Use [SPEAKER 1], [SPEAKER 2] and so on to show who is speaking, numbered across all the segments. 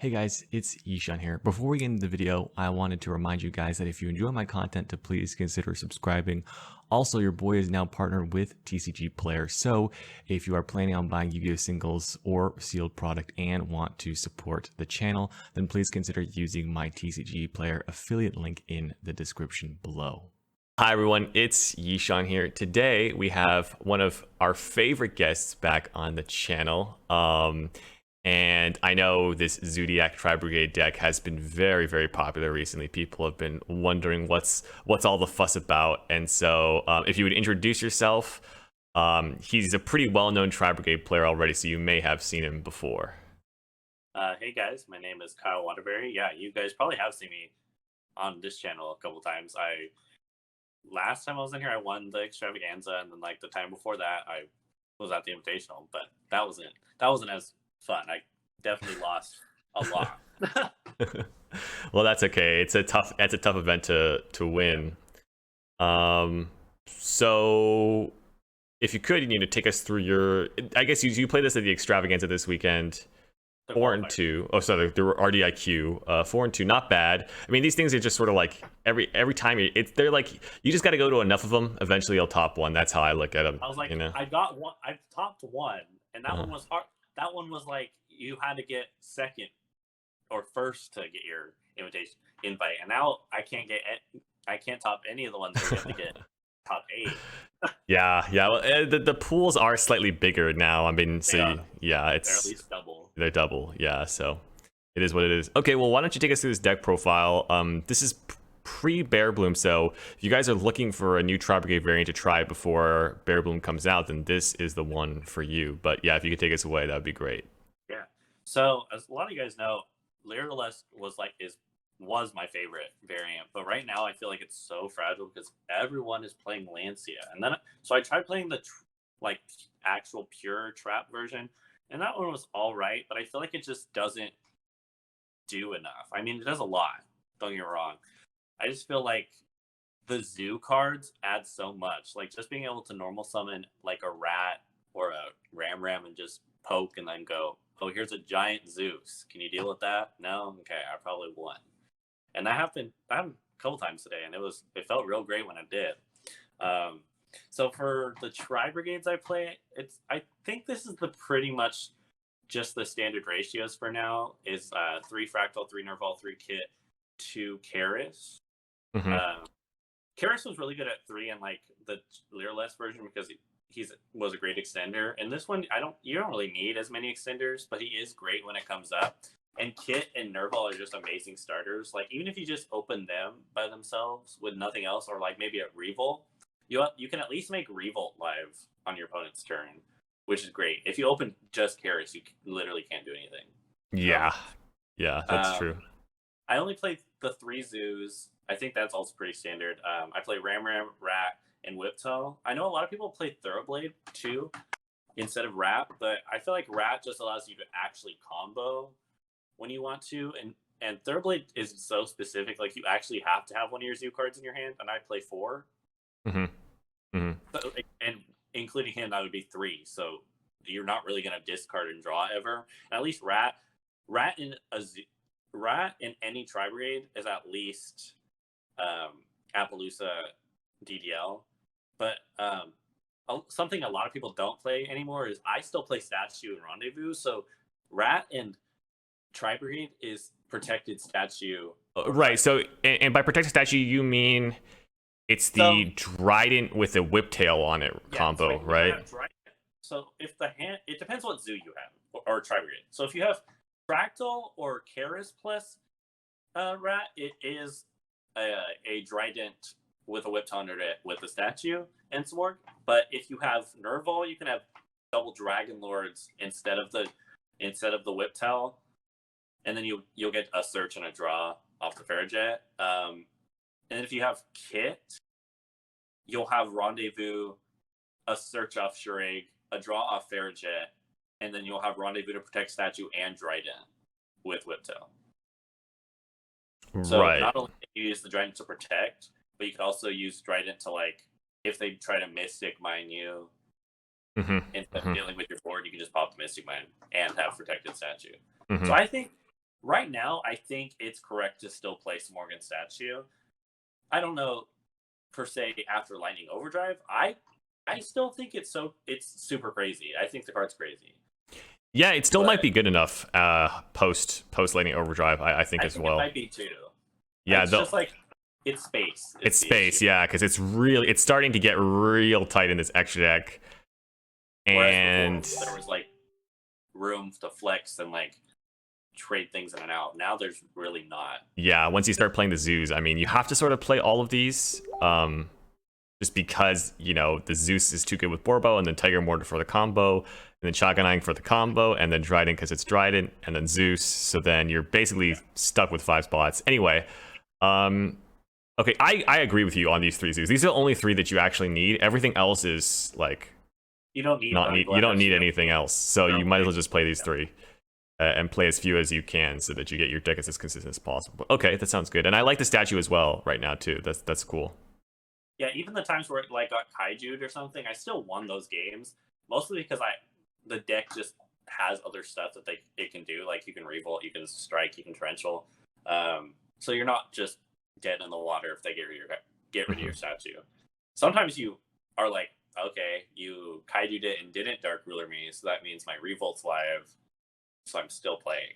[SPEAKER 1] Hey guys, it's Yishan here. Before we get into the video, I wanted to remind you guys that if you enjoy my content, to please consider subscribing. Also, your boy is now partnered with TCG Player, so if you are planning on buying Yu-Gi-Oh singles or sealed product and want to support the channel, then please consider using my TCG Player affiliate link in the description below. Hi everyone, it's Yishan here. Today we have one of our favorite guests back on the channel. And I know this Zoodiac Tri-Brigade deck has been very, very popular recently. People have been wondering what's all the fuss about. And so if you would introduce yourself, he's a pretty well-known Tri-Brigade player already, so you may have seen him before.
[SPEAKER 2] Hey guys, my name is Kyle Waterbury. Yeah, you guys probably have seen me on this channel a couple times. Last time I was in here, I won the extravaganza, and then like the time before that, I was at the invitational. But that wasn't as fun. I definitely lost a lot.
[SPEAKER 1] Well, that's okay. It's a tough event to win. So if you could, you need to take us through your. I guess you played this at the extravaganza this weekend. 4-2. Oh, sorry, there were RDIQ. 4-2, not bad. I mean, these things are just sort of like every time they're like you just got to go to enough of them. Eventually, you'll top one. That's how I look at them.
[SPEAKER 2] I was like,
[SPEAKER 1] you know?
[SPEAKER 2] I got one. I topped one, and that one was hard. That one was like you had to get second or first to get your invite, and now I can't top any of the ones that you have to get top 8.
[SPEAKER 1] Yeah. Well, the pools are slightly bigger now. I mean, yeah,
[SPEAKER 2] they're at least double.
[SPEAKER 1] They're double. Yeah, so it is what it is. Okay, well, why don't you take us through this deck profile? This is pre-Bear Bloom, so if you guys are looking for a new Tri-Brigade variant to try before Bear Bloom comes out, then this is the one for you. But yeah, if you could take us away, that would be great.
[SPEAKER 2] Yeah. So as a lot of you guys know, Lyraless was my favorite variant, but right now I feel like it's so fragile because everyone is playing Lancia, and then so I tried playing the actual pure trap version, and that one was all right, but I feel like it just doesn't do enough. I mean, it does a lot, don't get me wrong. I just feel like the zoo cards add so much, like just being able to normal summon like a rat or a ram and just poke and then go, oh, here's a giant Zeus, can you deal with that? No? Okay, I probably won. And that happened a couple times today, and it felt real great when it did. So for the Tri-Brigades I play, I think this is the pretty much just the standard ratios for now is 3 Fractal, 3 Nerval, 3 Kit, 2 Karis. Karis was really good at 3 in like the Lyraless version because he was a great extender. And this one, you don't really need as many extenders, but he is great when it comes up. And Kit and Nerval are just amazing starters. Like, even if you just open them by themselves with nothing else, or like maybe a Revolt, you can at least make Revolt live on your opponent's turn, which is great. If you open just Karis, you literally can't do anything.
[SPEAKER 1] Yeah, that's true.
[SPEAKER 2] I only played the 3 zoos. I think that's also pretty standard. I play Ram, Rat, and Whiptail. I know a lot of people play Thoroughblade too instead of Rat, but I feel like Rat just allows you to actually combo when you want to, and Thoroughblade is so specific. Like, you actually have to have one of your zoo cards in your hand, and I play 4. So, and including him, that would be 3. So you're not really going to discard and draw ever. And at least Rat in any Tri-Brigade is at least Appaloosa DDL. But something a lot of people don't play anymore is I still play Statue and Rendezvous. So Rat and Tri-Brigade is protected statue.
[SPEAKER 1] Right. So, and by protected statue, you mean it's the Trident with a Whiptail on it combo, right?
[SPEAKER 2] So if the hand, it depends what zoo you have or Tri-Brigade. So if you have Fractal or Karis plus Rat, it is a Trident with a Whiptail under it with a statue and Smorg. But if you have Nerval, you can have double Dragon Lords instead of the Whiptail. And then you'll get a search and a draw off the Farrajet. And if you have Kit, you'll have Rendezvous, a search off Shurig, a draw off Farrajet, and then you'll have Rendezvous to protect statue and Trident with Whiptail. So not only can you use the Trident to protect, but you can also use Trident to, like, if they try to Mystic Mine you, instead of dealing with your board, you can just pop the Mystic Mine and have protected statue. So I think right now, I think it's correct to still play Smorgan Statue. I don't know per se after Lightning Overdrive. I still think it's super crazy. I think the card's crazy.
[SPEAKER 1] Yeah, it still might be good enough post Lightning Overdrive, I think as well.
[SPEAKER 2] It might be too.
[SPEAKER 1] Yeah,
[SPEAKER 2] it's just like it's space.
[SPEAKER 1] It's space, yeah, because it's starting to get real tight in this extra deck. And
[SPEAKER 2] there was like room to flex and like trade things in and out. Now there's really not.
[SPEAKER 1] Yeah, once you start playing the zoos, I mean, you have to sort of play all of these. Just because, you know, the Zeus is too good with Borbo, and then Tiger Mortar for the combo, and then Chaganine for the combo, and then Dryden because it's Dryden, and then Zeus. So then you're basically stuck with 5 spots. Anyway, okay, I agree with you on these 3 Zeus. These are the only 3 that you actually need. Everything else is like
[SPEAKER 2] you don't need
[SPEAKER 1] anything else. So you might as well just play these 3. And play as few as you can so that you get your deck as consistent as possible. Okay, that sounds good. And I like the statue as well right now too. That's cool.
[SPEAKER 2] Yeah, even the times where it like got kaiju'd or something, I still won those games. Mostly because the deck just has other stuff that it can do. Like you can revolt, you can strike, you can torrential. So you're not just dead in the water if they get rid of your statue. Sometimes you are like, okay, you kaiju'd it and didn't Dark Ruler me, so that means my revolt's live, so I'm still playing.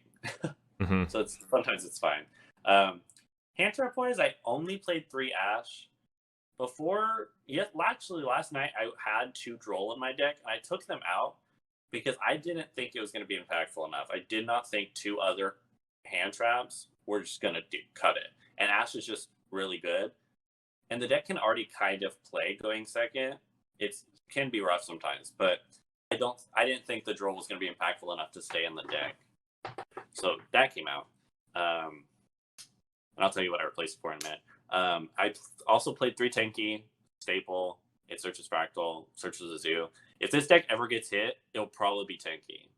[SPEAKER 2] So sometimes it's fine. Hand Trap wise, I only played 3 Ash. Actually last night I had 2 Droll in my deck, and I took them out because I didn't think it was going to be impactful enough. I did not think 2 other hand traps were just going to cut it. And Ash is just really good. And the deck can already kind of play going second. It can be rough sometimes, but I didn't think the Droll was going to be impactful enough to stay in the deck. So that came out. And I'll tell you what I replaced it for in a minute. I also played 3 Tenki, Staple, it searches Fractal, searches a Zoo. If this deck ever gets hit, it'll probably be Tenki.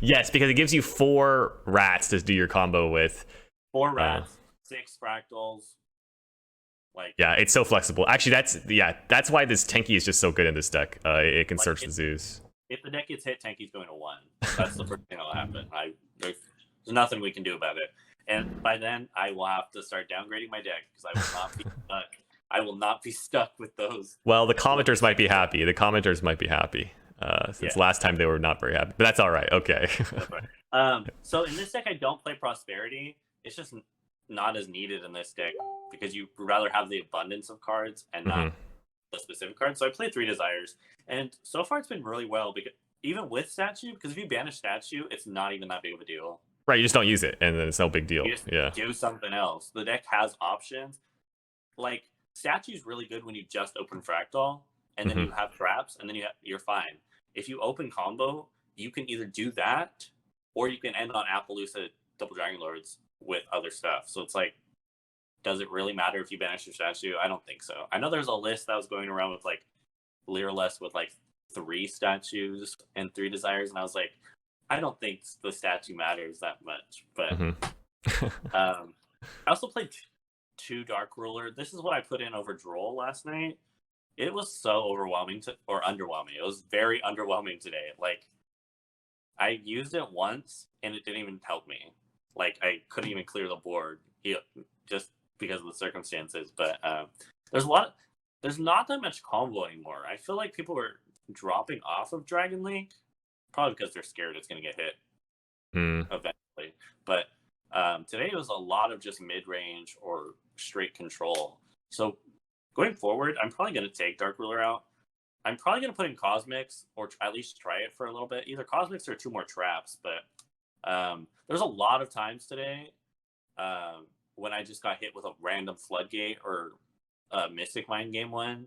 [SPEAKER 1] Yes, because it gives you 4 rats to do your combo with.
[SPEAKER 2] 4 rats, 6 Fractals. Like,
[SPEAKER 1] yeah, it's so flexible. Actually, that's why this Tenki is just so good in this deck. It can search the Zoos.
[SPEAKER 2] If the deck gets hit, Tenki's going to 1. That's the first thing that'll happen. There's nothing we can do about it. And by then, I will have to start downgrading my deck because I will not be stuck. I will not be stuck with those.
[SPEAKER 1] Well, the commenters might be happy. Since last time they were not very happy. But that's all right. Okay.
[SPEAKER 2] That's right. So in this deck, I don't play Prosperity. It's just not as needed in this deck because you rather have the abundance of cards and not the specific cards. So I played 3 Desires. And so far, it's been really well. Because even with Statue, because if you banish Statue, it's not even that big of a deal.
[SPEAKER 1] Right, you just don't use it, and then it's no big deal.
[SPEAKER 2] You just do something else. The deck has options. Like, Statue's really good when you just open Fractal, and then you have traps, and then you're fine. If you open combo, you can either do that, or you can end on Appaloosa Double Dragon Lords with other stuff. So it's like, does it really matter if you banish your Statue? I don't think so. I know there's a list that was going around with, like, Lyraless with, like, 3 statues and 3 Desires, and I was like, I don't think the statue matters that much, but I also played 2 Dark Ruler. This is what I put in over Droll last night. It was so overwhelming or underwhelming. It was very underwhelming today. Like, I used it once and it didn't even help me. Like, I couldn't even clear the board just because of the circumstances. But there's not that much combo anymore. I feel like people are dropping off of Dragon Link. Probably because they're scared it's going to get hit eventually. But today it was a lot of just mid-range or straight control. So going forward, I'm probably going to take Dark Ruler out. I'm probably going to put in Cosmics, or at least try it for a little bit. Either Cosmics or 2 more traps. But there's a lot of times today when I just got hit with a random Floodgate or Mystic Mind game 1.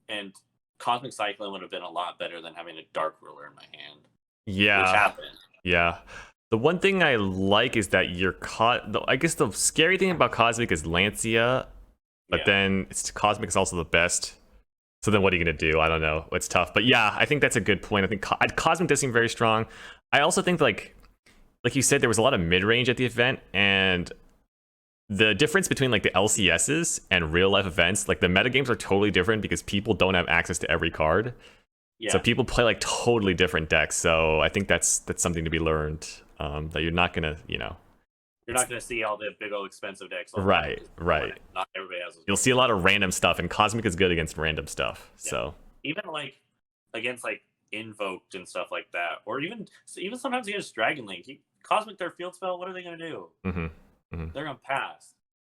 [SPEAKER 2] And Cosmic Cyclone would have been a lot better than having a Dark Ruler in my hand.
[SPEAKER 1] Yeah.
[SPEAKER 2] Which happened.
[SPEAKER 1] Yeah. The one thing I like is that you're caught. I guess the scary thing about Cosmic is Lancia, but then Cosmic is also the best. So then what are you going to do? I don't know. It's tough. But yeah, I think that's a good point. I think Cosmic does seem very strong. I also think, like you said, there was a lot of mid-range at the event, and the difference between like the LCSs and real life events, like the metagames are totally different because people don't have access to every card. Yeah. So people play like totally different decks. So I think that's something to be learned. that you're not gonna, you know.
[SPEAKER 2] You're not going to see all the big old expensive decks.
[SPEAKER 1] Right.
[SPEAKER 2] Not everybody has those.
[SPEAKER 1] You'll see a lot of random stuff, and Cosmic is good against random stuff. Yeah. So
[SPEAKER 2] even like against like Invoked and stuff like that, or even sometimes against Dragon Link, Cosmic their field spell. What are they going to do? They're going to pass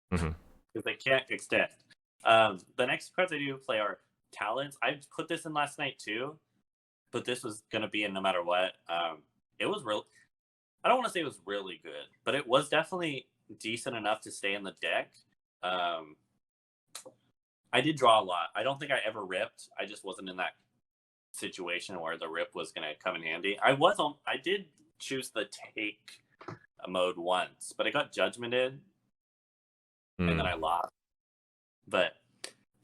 [SPEAKER 2] because they can't extend. The next cards I do play are Talents. I put this in last night too, but this was going to be in no matter what. It was real. I don't want to say it was really good, but it was definitely decent enough to stay in the deck. I did draw a lot. I don't think I ever ripped. I just wasn't in that situation where the rip was going to come in handy. I did choose the take mode once, but I got judgmented, and then I lost. But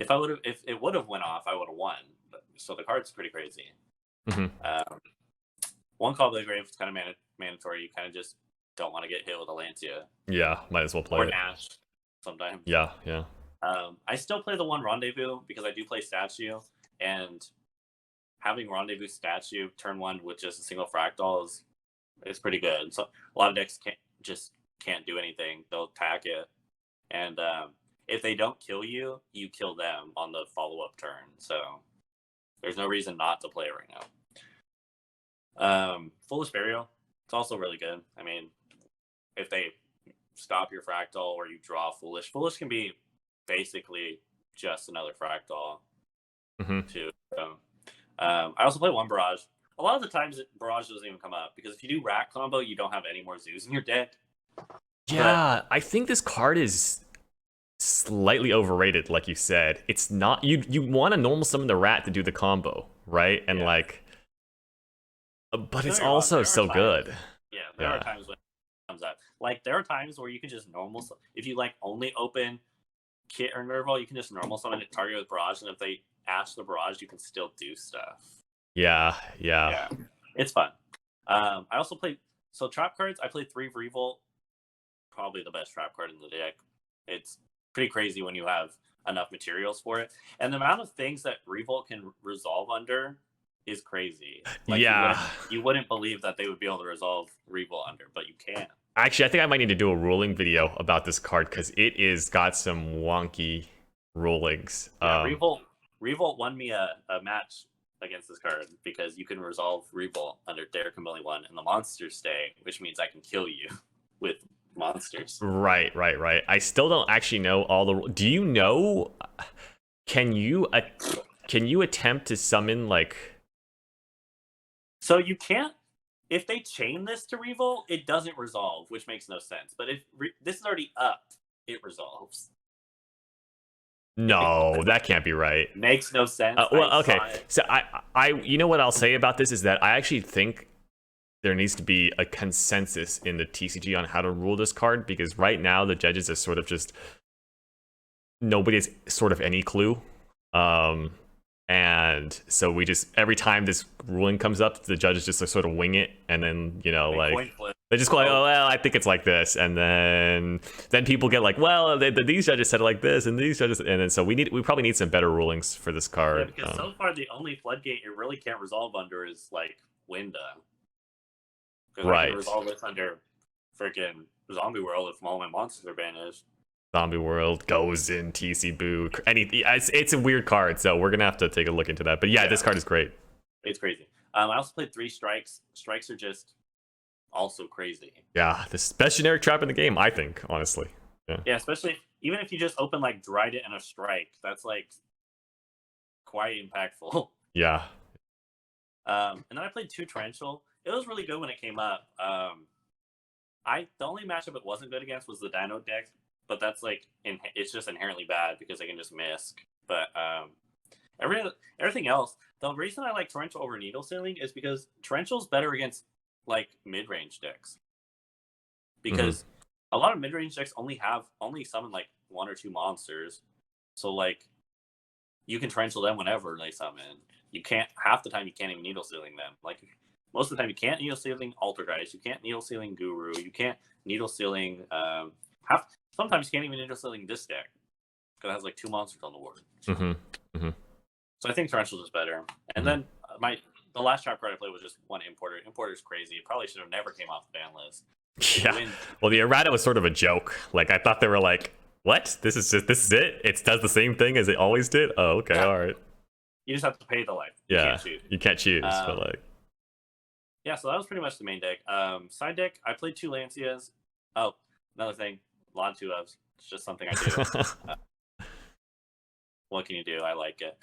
[SPEAKER 2] if it would have went off, I would have won. So the card's pretty crazy. One Call by the Grave is kind of mandatory. You kind of just don't want to get hit with a Lancia.
[SPEAKER 1] Yeah, might as well play
[SPEAKER 2] or
[SPEAKER 1] it.
[SPEAKER 2] Nash sometimes.
[SPEAKER 1] Yeah.
[SPEAKER 2] I still play the one Rendezvous because I do play Statue, and having Rendezvous Statue turn one with just a single Fractal is pretty good. So a lot of decks can't do anything. They'll attack it, and if they don't kill you, you kill them on the follow-up turn. So there's no reason not to play it right now. Foolish Burial, it's also really good. I mean, if they stop your Fractal or you draw Foolish can be basically just another Fractal too. So, I also play one Barrage. A lot of the times Barrage doesn't even come up because if you do Rat combo, you don't have any more Zoos in your deck.
[SPEAKER 1] Yeah, I think this card is slightly overrated, like you said. It's not, you want to normal summon the Rat to do the combo, right? And but it's also so good.
[SPEAKER 2] Yeah, there are times when it comes up. Like, there are times where you can just normal, if you like only open Kit or Nerval, you can just normal summon it, target with Barrage, and if they ash the Barrage, you can still do stuff.
[SPEAKER 1] Yeah.
[SPEAKER 2] It's fun. I also play, so trap cards, I play 3 Revolt, probably the best trap card in the deck. It's pretty crazy when you have enough materials for it. And the amount of things that Revolt can resolve under is crazy. Like, you wouldn't believe that they would be able to resolve Revolt under, but you can.
[SPEAKER 1] Actually, I think I might need to do a ruling video about this card because it is got some wonky rulings.
[SPEAKER 2] Revolt won me a match against this card because you can resolve Revolt under Dare can only one, and the monsters stay, which means I can kill you with monsters.
[SPEAKER 1] Right. I still don't actually know all the. Do you know? Can you attempt to summon like?
[SPEAKER 2] So you can't. If they chain this to Revolt, it doesn't resolve, which makes no sense. But if this is already up, it resolves.
[SPEAKER 1] No, that can't be right.
[SPEAKER 2] Makes no sense.
[SPEAKER 1] Well, okay. So I, you know what I'll say about this is that I actually think there needs to be a consensus in the TCG on how to rule this card, because right now the judges are sort of just nobody has sort of any clue. And so we just, every time this ruling comes up, the judges just sort of wing it, and then, you know, they just go like, oh, well, I think it's like this, and then people get like, well, these judges said it like this, and these judges, and then so we probably need some better rulings for this card.
[SPEAKER 2] Yeah, because so far the only floodgate it really can't resolve under is like Winda. Right. I can resolve this under freaking Zombie World if all my monsters are banished.
[SPEAKER 1] Zombie World goes in TC Boo. It's a weird card, so we're gonna have to take a look into that. But yeah, this card is great.
[SPEAKER 2] It's crazy. I also played 3 Strikes. Strikes are just also crazy.
[SPEAKER 1] Yeah, the best generic trap in the game, I think, honestly.
[SPEAKER 2] Yeah, especially even if you just open like Dried It and a Strike, that's like quite impactful.
[SPEAKER 1] Yeah.
[SPEAKER 2] And then I played 2 Torrential. It was really good when it came up. The only matchup it wasn't good against was the Dino deck. But that's like, it's just inherently bad because they can just miss. But everything else, the reason I like Torrential over Needle Sealing is because Torrential's better against like mid-range decks. Because a lot of mid-range decks only summon like 1 or 2 monsters. So like, you can Torrential them whenever they summon. You can't, half the time you can't even Needle Sealing them. Like, most of the time you can't Needle Sealing Altergeist, you can't Needle Sealing Guru, you can't Needle Sealing sometimes you can't even Needle Sealing this deck because it has like 2 monsters on the board. So I think Torrential is better. And then the last trap card I played was just one importer. Importer's crazy. It probably should have never came off the ban list.
[SPEAKER 1] Yeah. Well, the errata was sort of a joke. Like, I thought they were like, what? This is it? It does the same thing as it always did? Oh, okay,
[SPEAKER 2] Yeah.
[SPEAKER 1] all right.
[SPEAKER 2] You just have to pay the life.
[SPEAKER 1] Yeah, you can't choose, but like...
[SPEAKER 2] Yeah, so that was pretty much the main deck. Side deck, I played 2 Lancias. Oh, another thing, a lot of 2-ofs. It's just something I do. What can you do? I like it.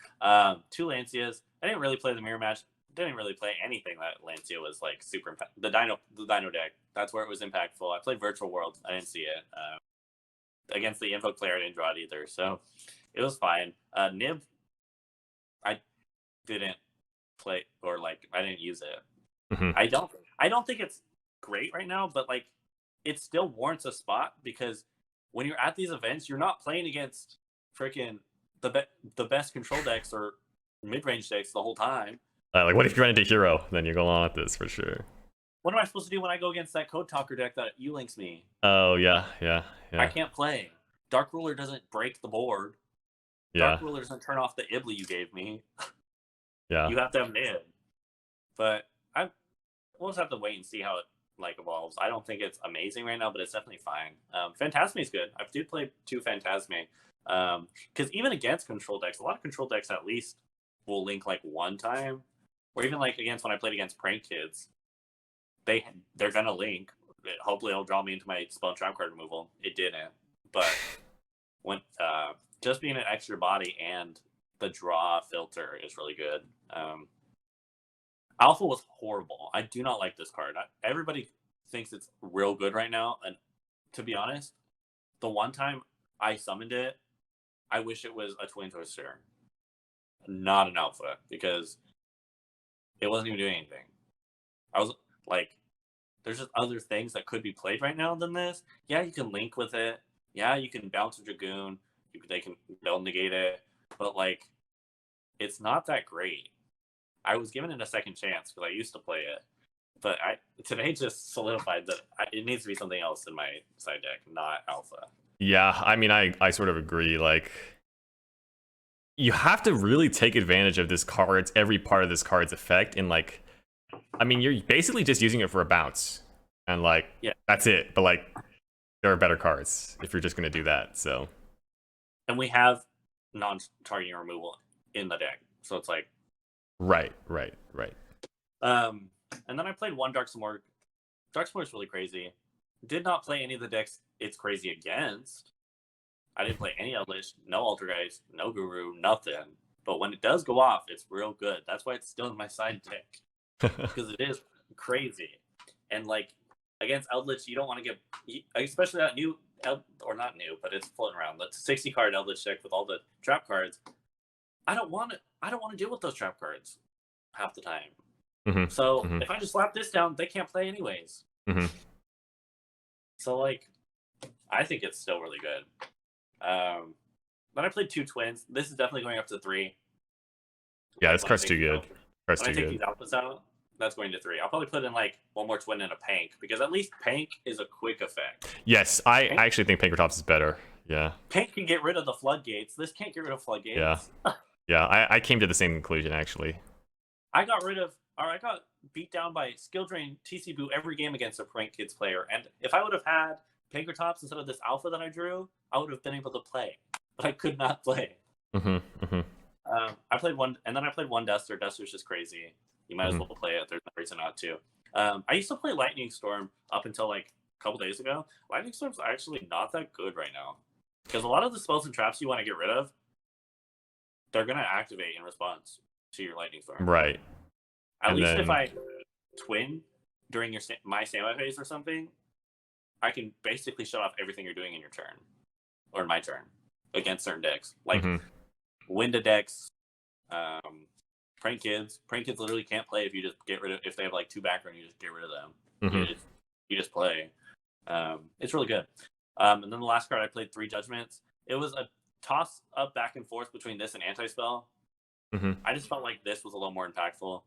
[SPEAKER 2] 2 Lancias. I didn't really play the mirror match. Didn't really play anything that Lancia was like super the Dino deck. That's where it was impactful. I played Virtual World. I didn't see it. Against the Invoke player, I didn't draw it either, so it was fine. Nib, I didn't play, or like I didn't use it.
[SPEAKER 1] Mm-hmm.
[SPEAKER 2] I don't think it's great right now, but like it still warrants a spot because when you're at these events, you're not playing against freaking the best control decks or mid-range decks the whole time.
[SPEAKER 1] Like, what if you run into Hero? Then you're going on with this for sure.
[SPEAKER 2] What am I supposed to do when I go against that Code Talker deck that U-links me?
[SPEAKER 1] Oh, yeah.
[SPEAKER 2] I can't play. Dark Ruler doesn't break the board.
[SPEAKER 1] Yeah.
[SPEAKER 2] Dark Ruler doesn't turn off the Ibly you gave me.
[SPEAKER 1] Yeah.
[SPEAKER 2] You have to have Nib. But we'll just have to wait and see how it like evolves. I don't think it's amazing right now, but it's definitely fine. Phantasme is good. I did play 2 Phantasme. Because even against control decks, a lot of control decks at least will link like one time. Or even like against when I played against Prank Kids. They're gonna link. Hopefully it'll draw me into my spell trap card removal. It didn't. But when just being an extra body and the draw filter is really good. Alpha was horrible. I do not like this card. Everybody thinks it's real good right now, and to be honest, the one time I summoned it, I wish it was a Twin Twister, not an Alpha, because it wasn't even doing anything. I was like, there's just other things that could be played right now than this. Yeah, you can link with it. Yeah, you can bounce a Dragoon. They'll negate it, but like, it's not that great. I was given it a second chance because I used to play it, but today just solidified that it needs to be something else in my side deck, not Alpha.
[SPEAKER 1] Yeah, I mean, I sort of agree. Like, you have to really take advantage of this card's every part of this card's effect, and like, I mean, you're basically just using it for a bounce, and like,
[SPEAKER 2] yeah,
[SPEAKER 1] that's it. But like, there are better cards if you're just gonna do that. So,
[SPEAKER 2] and we have non-targeting removal in the deck, so it's like.
[SPEAKER 1] Right.
[SPEAKER 2] And then I played 1 Dark Simorgh. Dark Simorgh is really crazy. Did not play any of the decks it's crazy against. I didn't play any Eldritch, no Altergeist, no Guru, nothing. But when it does go off, it's real good. That's why it's still in my side deck. Because it is crazy. And like, against Eldritch, you don't want to get... Especially that new... Or not new, but it's floating around. The 60-card Eldritch deck with all the trap cards. I don't want to deal with those trap cards half the time.
[SPEAKER 1] Mm-hmm.
[SPEAKER 2] So if I just slap this down, they can't play anyways.
[SPEAKER 1] Mm-hmm.
[SPEAKER 2] So like, I think it's still really good. Then I played 2 twins. This is definitely going up to 3.
[SPEAKER 1] Yeah, this card's too good.
[SPEAKER 2] When I take these alphas out, that's going to 3. I'll probably put in like 1 more twin and a Pank, because at least Pank is a quick effect.
[SPEAKER 1] Yes, I actually think Pankratops is better. Yeah.
[SPEAKER 2] Pank can get rid of the floodgates. This can't get rid of floodgates.
[SPEAKER 1] Yeah. Yeah, I came to the same conclusion, actually.
[SPEAKER 2] I got beat down by Skill Drain TC Boo every game against a Prank Kids player. And if I would have had Pankratops instead of this alpha that I drew, I would have been able to play. But I could not play. I played 1, and then I played 1 Duster. Duster's just crazy. You might as well play it. There's no reason not to. I used to play Lightning Storm up until like a couple days ago. Lightning Storm's actually not that good right now. Because a lot of the spells and traps you want to get rid of, they're going to activate in response to your Lightning Storm.
[SPEAKER 1] Right.
[SPEAKER 2] At least if I twin during my standby phase or something, I can basically shut off everything you're doing in your turn. Or in my turn. Against certain decks. Like, Winda decks, Prank Kids. Prank Kids literally can't play if you just get rid of... If they have like 2 background, you just get rid of them. You just play. It's really good. And then the last card I played 3 Judgments. It was a toss up back and forth between this and Anti-Spell. I just felt like this was a little more impactful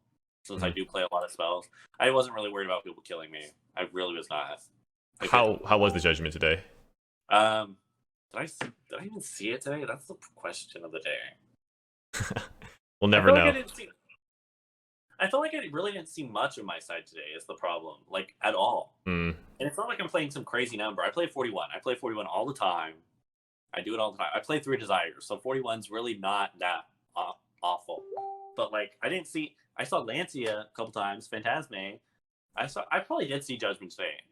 [SPEAKER 2] since I do play a lot of spells. I wasn't really worried about people killing me. I really was not. Like,
[SPEAKER 1] how was the Judgment today?
[SPEAKER 2] Did I even see it today? That's the question of the day.
[SPEAKER 1] We'll never know.
[SPEAKER 2] I I felt like I really didn't see much of my side today. Is the problem, like at all?
[SPEAKER 1] Mm.
[SPEAKER 2] And it's not like I'm playing some crazy number. I play 41. I play 41 all the time. I do it all the time. I play 3 desires, so 41's really not that awful. But like, I didn't see. I saw Lancia a couple times. Phantasme. I probably did see Judgment's Fate.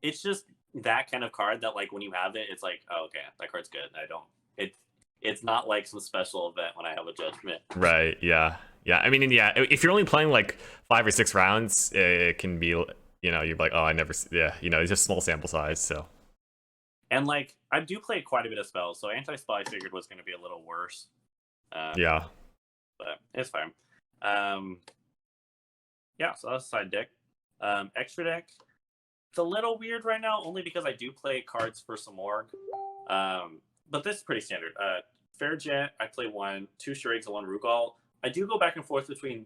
[SPEAKER 2] It's just that kind of card that like when you have it, it's like, oh, okay, that card's good. I don't. It's not like some special event when I have a Judgment.
[SPEAKER 1] Right. Yeah. Yeah. I mean, yeah. If you're only playing like 5 or 6 rounds, it can be. You're like, oh, I never. Yeah. It's just small sample size. So.
[SPEAKER 2] And like, I do play quite a bit of spells, so anti-spell I figured was going to be a little worse.
[SPEAKER 1] Yeah.
[SPEAKER 2] But it's fine. Yeah. So that's side deck. Extra deck. It's a little weird right now, only because I do play cards for some org. But this is pretty standard. Fairjet, I play 1, 2 Shurigs, and 1 Rugal. I do go back and forth between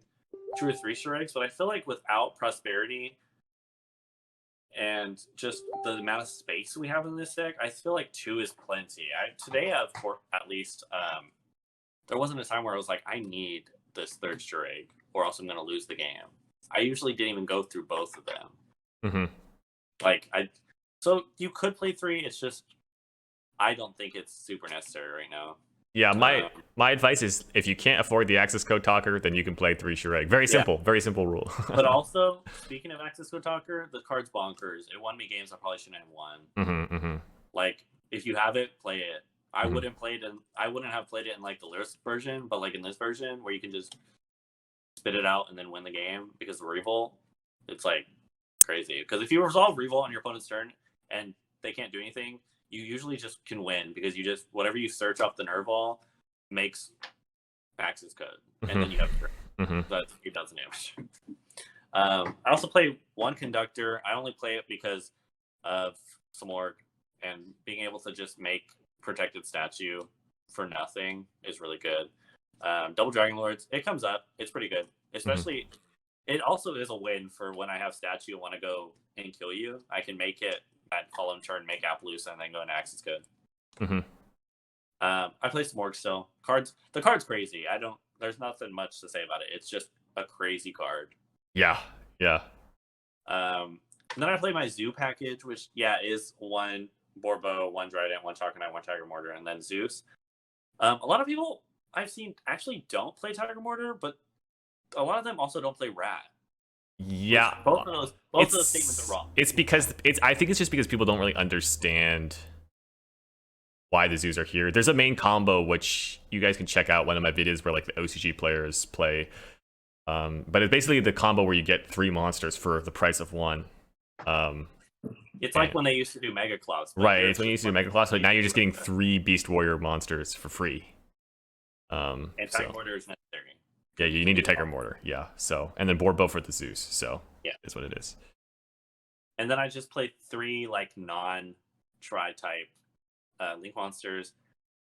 [SPEAKER 2] 2 or 3 Shurigs, but I feel like without Prosperity and just the amount of space we have in this deck, I feel like 2 is plenty. Today, of course, at least, there wasn't a time where I was like, I need this 3rd Shurig, or else I'm going to lose the game. I usually didn't even go through both of them.
[SPEAKER 1] Mm-hmm.
[SPEAKER 2] So you could play 3. It's just I don't think it's super necessary right now.
[SPEAKER 1] Yeah, my advice is if you can't afford the access code talker, then you can play 3 Shureg. Very simple, very simple rule.
[SPEAKER 2] But also, speaking of access code talker, the card's bonkers. It won me games I probably shouldn't have won.
[SPEAKER 1] Mm-hmm.
[SPEAKER 2] Like, if you have it, play it. I wouldn't have played it in like the Lyrics version, but like in this version where you can just spit it out and then win the game because of Revolt, it's like crazy. Because if you resolve Revolt on your opponent's turn and they can't do anything, you usually just can win because you just whatever you search off the nerve wall makes access code, and then you have that it does damage. I also play 1 Conductor. I only play it because of some org, and being able to just make protected statue for nothing is really good. Double Dragon Lords, it comes up. It's pretty good, especially. It also is a win for when I have statue and want to go and kill you. I can make it at column turn, make Appaloosa, and then go into access code. I play some org still. The card's crazy. There's nothing much to say about it. It's just a crazy card.
[SPEAKER 1] Yeah.
[SPEAKER 2] And then I play my Zoo package, which is 1 Borbo, 1 Dryden, 1 Takanite, 1 Tiger Mortar, and then Zeus. A lot of people I've seen actually don't play Tiger Mortar, but a lot of them also don't play Rat.
[SPEAKER 1] Yeah,
[SPEAKER 2] both of those statements are wrong.
[SPEAKER 1] It's because I think it's just because people don't really understand why the zoos are here. There's a main combo which you guys can check out one of my videos where like the OCG players play. But it's basically the combo where you get 3 monsters for the price of 1.
[SPEAKER 2] It's like when they used to do Mega Claws.
[SPEAKER 1] Right, it's when you used to do Mega Claws, but now you're just getting 3 Beast Warrior monsters for free.
[SPEAKER 2] And Tiger Mortar is necessary.
[SPEAKER 1] Yeah, you need a Tiger Mortar. Yeah, so and then Borbo for the Zeus. So
[SPEAKER 2] yeah,
[SPEAKER 1] is what it is.
[SPEAKER 2] And then I just played 3 like non-tri type Link monsters.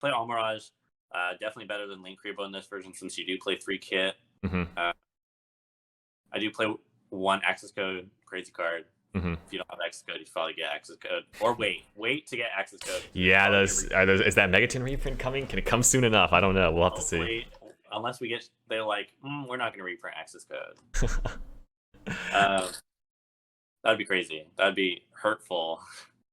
[SPEAKER 2] Play Almirage. Definitely better than Link Creepo in this version since you do play 3 kit. I do play 1 access code crazy card. If you don't have access code, you probably get access code. Or wait to get access code.
[SPEAKER 1] Yeah, is that Megaton reprint coming? Can it come soon enough? I don't know. We'll have to see.
[SPEAKER 2] Wait, unless we get, they're like, we're not going to reprint access code. That'd be crazy. That'd be hurtful.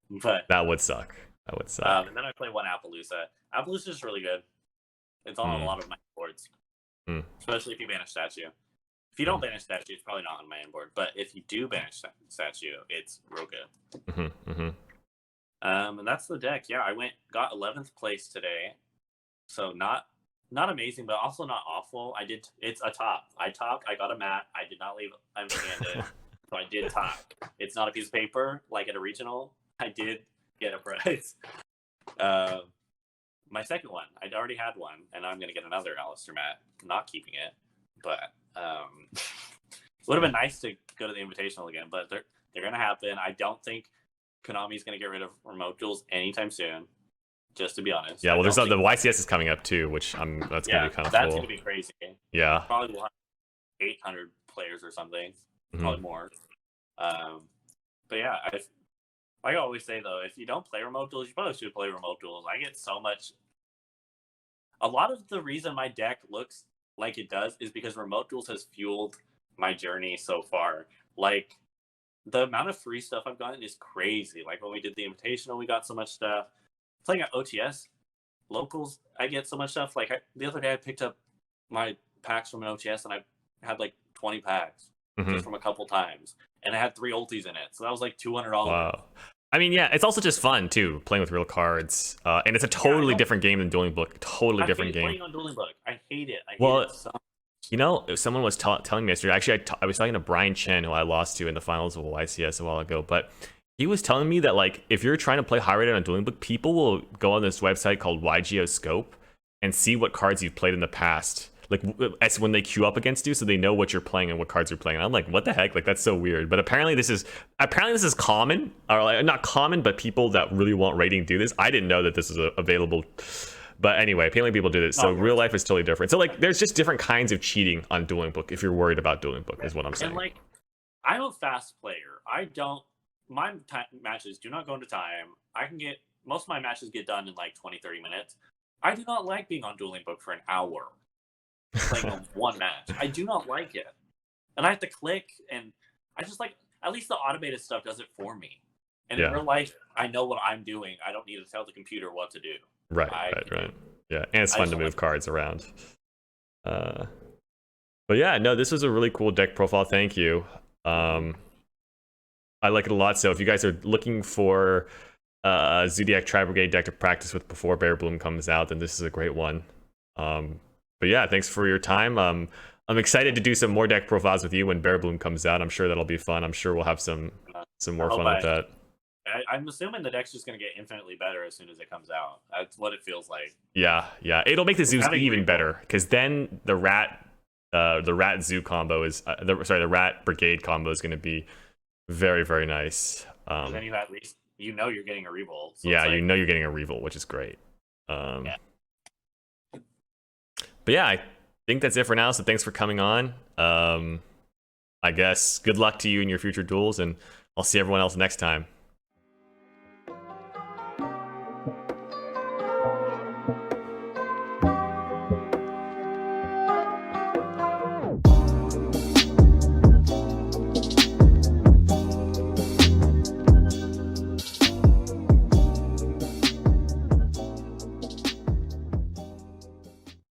[SPEAKER 2] But
[SPEAKER 1] that would suck.
[SPEAKER 2] And then I play 1 Appaloosa. Appaloosa is really good. It's on a lot of my boards, especially if you banish statue. If you don't banish statue, it's probably not on my end board. But if you do banish statue, it's real good. And that's the deck. Yeah, I got 11th place today, so not amazing, but also not awful. It's a top. I topped. I got a mat. I did not leave empty-handed, so I did top. It's not a piece of paper like at a regional. I did get a prize. My second one, I'd already had one, and I'm gonna get another Alistair mat. Not keeping it, but it would have been nice to go to the Invitational again, but they're gonna happen. I don't think Konami's gonna get rid of remote duels anytime soon. Just to be honest.
[SPEAKER 1] Yeah, well, there's the YCS is coming up too, which that's gonna be kind of cool.
[SPEAKER 2] That's gonna be crazy.
[SPEAKER 1] Yeah.
[SPEAKER 2] Probably will have 800 players or something. Probably more. But yeah, I always say though, if you don't play remote duels, you probably should play remote duels. I get so much. A lot of the reason my deck looks like it does is because remote duels has fueled my journey so far. Like the amount of free stuff I've gotten is crazy. Like when we did the Invitational, we got so much stuff. Playing at OTS locals, I get so much stuff. Like the other day, I picked up my packs from an OTS, and I had like 20 packs just from a couple times, and I had 3 ultis in it, so that was like $200.
[SPEAKER 1] Wow. I mean, yeah, it's also just fun too, playing with real cards, and it's a totally different game than Dueling Book. Totally different game.
[SPEAKER 2] Playing on Dueling Book, I hate it. I hate it so much.
[SPEAKER 1] You know, someone was telling me yesterday. Actually, I was talking to Brian Chen, who I lost to in the finals of YCS a while ago, but he was telling me that like if you're trying to play high rated on Dueling Book, people will go on this website called YUGIOH Scope and see what cards you've played in the past, like as when they queue up against you, so they know what you're playing and what cards you're playing. And I'm like, what the heck? Like that's so weird. But apparently this is common, or like, not common, but people that really want rating do this. I didn't know that this is available. But anyway, apparently people do this. So real life is totally different. So like, there's just different kinds of cheating on Dueling Book. If you're worried about Dueling Book, is what I'm saying.
[SPEAKER 2] And like, I'm a fast player. My matches do not go into time. Most of my matches get done in like 20-30 minutes. I do not like being on Dueling Book for an hour playing on one match. I do not like it, and I have to click, and I just like, at least the automated stuff does it for me. And in real life, I know what I'm doing. I don't need to tell the computer what to do.
[SPEAKER 1] Right. Yeah, and it's fun to move cards around. But yeah, no, this was a really cool deck profile. Thank you. I like it a lot. So if you guys are looking for a Zoodiac Tri-Brigade deck to practice with before Bear Bloom comes out, then this is a great one. But yeah, thanks for your time. I'm excited to do some more deck profiles with you when Bear Bloom comes out. I'm sure that'll be fun. I'm sure we'll have some more fun with that.
[SPEAKER 2] I'm assuming the deck's just going to get infinitely better as soon as it comes out. That's what it feels like.
[SPEAKER 1] Yeah. It'll make the zoos even better, because then the rat zoo combo is the rat brigade combo is going to be very, very nice.
[SPEAKER 2] Then you at least you're getting a revolt.
[SPEAKER 1] So yeah, like, you're getting a revolt, which is great. But yeah, I think that's it for now. So thanks for coming on. I guess good luck to you in your future duels, and I'll see everyone else next time.